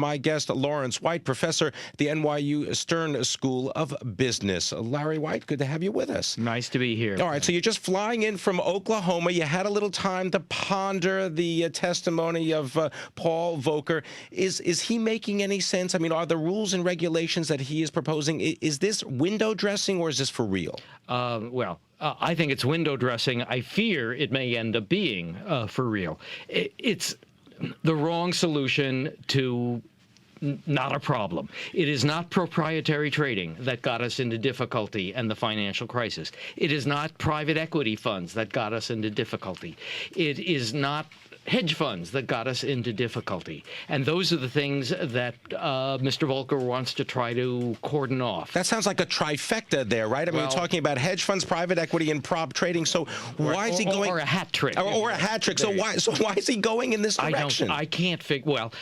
my guest, Lawrence White, professor at the NYU Stern School of Business. Larry White, good to have you with us. Nice to be here. All right, so you're just flying in from Oklahoma. You had a little time to ponder the testimony of Paul Volcker. Is he making any sense? I mean, are the rules and regulations that he is proposing, is this window dressing or is this for real? I think it's window dressing. I fear it may end up being for real. It's the wrong solution to not a problem. It is not proprietary trading that got us into difficulty and the financial crisis. It is not private equity funds that got us into difficulty. It is not hedge funds that got us into difficulty. And those are the things that Mr. Volcker wants to try to cordon off. That sounds like a trifecta there, right? I mean, we're talking about hedge funds, private equity, and prop trading. So why is he going? Or a hat trick. Or a hat trick. So why is he going in this direction? I can't figure. Well,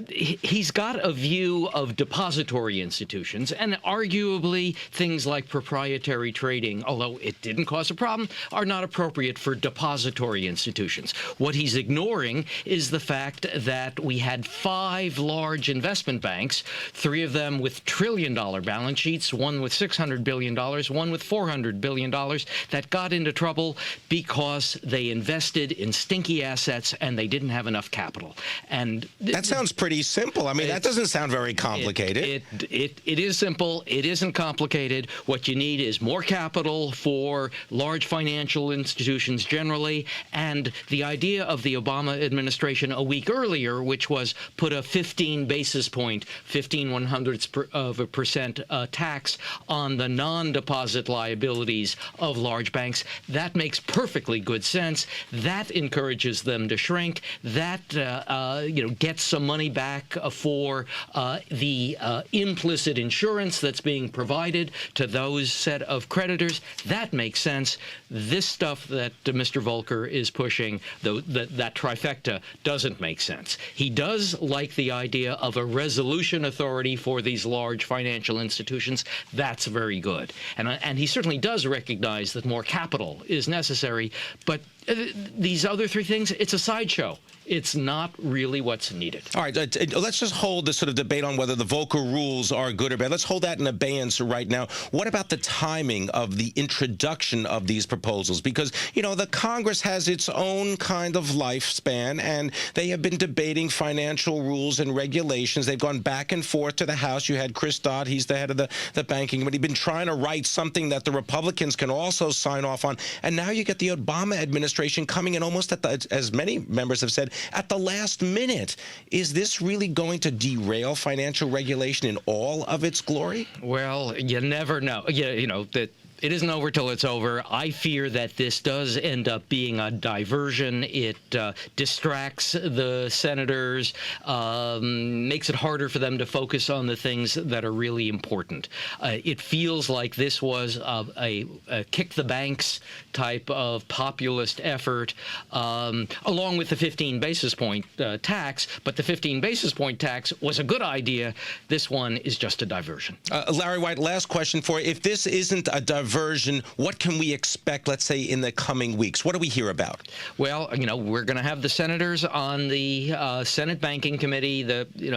he's got a view of depository institutions, and arguably things like proprietary trading, although it didn't cause a problem, are not appropriate for depository institutions. What he's ignoring is the fact that we had 5 large investment banks, 3 of them with trillion-dollar balance sheets, one with $600 billion, one with $400 billion, that got into trouble because they invested in stinky assets and they didn't have enough capital. And that sounds pretty simple. I mean, that doesn't sound very complicated. It is simple. It isn't complicated. What you need is more capital for large financial institutions generally, and the idea of the Obama administration a week earlier, which was put a 15 basis point, 0.15% tax on the non-deposit liabilities of large banks. That makes perfectly good sense. That encourages them to shrink. That gets some money back for the implicit insurance that's being provided to those set of creditors. That makes sense. This stuff that Mr. Volcker is pushing, that trifecta, doesn't make sense. He does like the idea of a resolution authority for these large financial institutions. That's very good. And he certainly does recognize that more capital is necessary. But these other 3 things, it's a sideshow. It's not really what's needed. All right, let's just hold this sort of debate on whether the Volcker rules are good or bad. Let's hold that in abeyance right now. What about the timing of the introduction of these proposals? Because, you know, the Congress has its own kind of lifespan, and they have been debating financial rules and regulations. They've gone back and forth to the House. You had Chris Dodd. He's the head of the banking committee. Been trying to write something that the Republicans can also sign off on. And now you get the Obama administration coming in almost at the, as many members have said, at the last minute. Is this really going to derail financial regulation in all of its glory? Well, you never know. You know, that it isn't over till it's over. I fear that this does end up being a diversion. It distracts the senators, makes it harder for them to focus on the things that are really important. It feels like this was a kick the banks type of populist effort, along with the 15 basis point tax. But the 15 basis point tax was a good idea. This one is just a diversion. Larry White, last question for you. If this isn't a diversion, what can we expect, let's say, in the coming weeks? What do we hear about? Well, you know, we're going to have the senators on the Senate Banking Committee,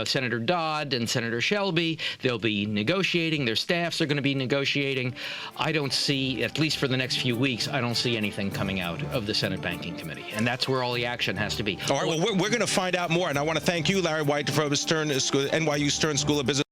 Senator Dodd and Senator Shelby. They'll be negotiating. Their staffs are going to be negotiating. I don't see, at least for the next few weeks, I don't see anything coming out of the Senate Banking Committee. And that's where all the action has to be. All right, well, we're going to find out more. And I want to thank you, Larry White, from NYU Stern School of Business.